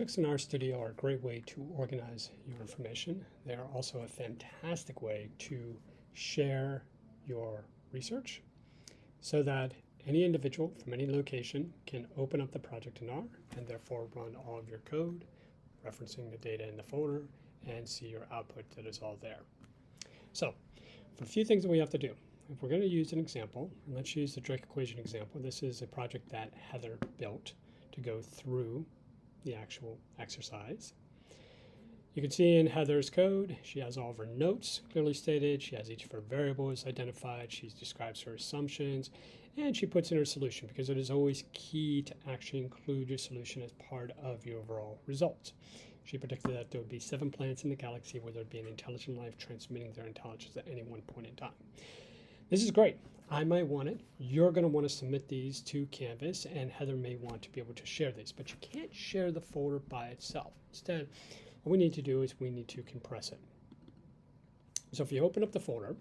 Projects in RStudio are a great way to organize your information. They are also a fantastic way to share your research so that any individual from any location can open up the project in R and therefore run all of your code, referencing the data in the folder, and see your output that is all there. So, for a few things that we have to do. If we're going to use an example, and let's use the Drake equation example. This is a project that Heather built to go through the actual exercise. You can see in Heather's code, she has all of her notes clearly stated. She has each of her variables identified. She describes her assumptions, and she puts in her solution because it is always key to actually include your solution as part of your overall results. She predicted that there would be 7 planets in the galaxy where there would be an intelligent life transmitting their intelligence at any one point in time. This is great. I might want it. You're going to want to submit these to Canvas, and Heather may want to be able to share these, but you can't share the folder by itself. Instead, what we need to do is we need to compress it. So if you open up the folder,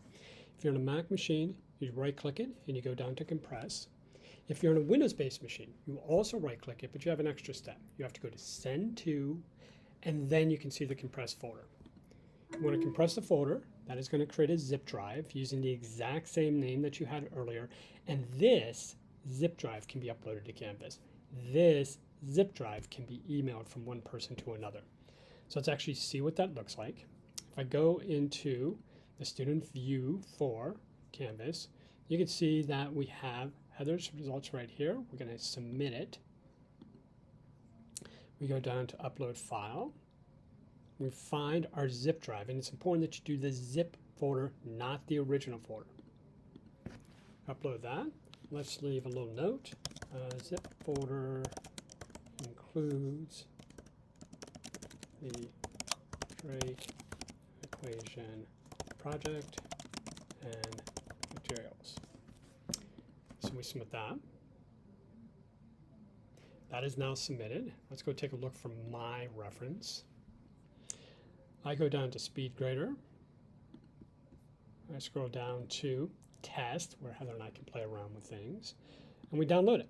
if you're on a Mac machine, you right-click it and you go down to compress. If you're on a Windows-based machine, you also right-click it, but you have an extra step. You have to go to Send To, and then you can see the compressed folder. You want to compress the folder. That is going to create a zip drive using the exact same name that you had earlier. And this zip drive can be uploaded to Canvas. This zip drive can be emailed from one person to another. So let's actually see what that looks like. If I go into the student view for Canvas, you can see that we have Heather's results right here. We're going to submit it. We go down to upload file. We find our zip drive, and it's important that you do the zip folder, not the original folder. Upload that. Let's leave a little note. Zip folder includes the Drake equation project and materials. So we submit that. That is now submitted. Let's go take a look from my reference. I go down to speed grader. I scroll down to test, where Heather and I can play around with things, and we download it.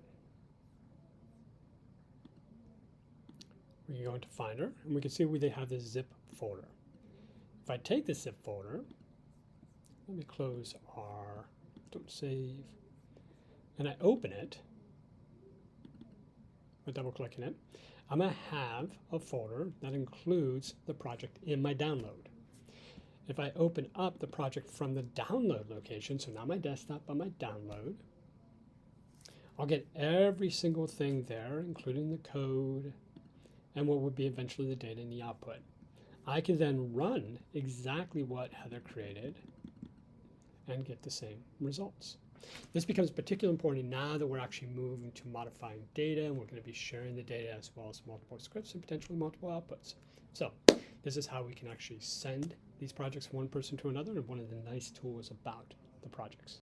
We can go into Finder, and we can see where they have this zip folder. If I take the zip folder, let me close R, don't save, and I open it, by double clicking it, I'm going to have a folder that includes the project in my download. If I open up the project from the download location, so not my desktop, but my download, I'll get every single thing there, including the code and what would be eventually the data in the output. I can then run exactly what Heather created and get the same results. This becomes particularly important now that we're actually moving to modifying data, and we're going to be sharing the data as well as multiple scripts and potentially multiple outputs. So this is how we can actually send these projects from one person to another, and one of the nice tools about the projects.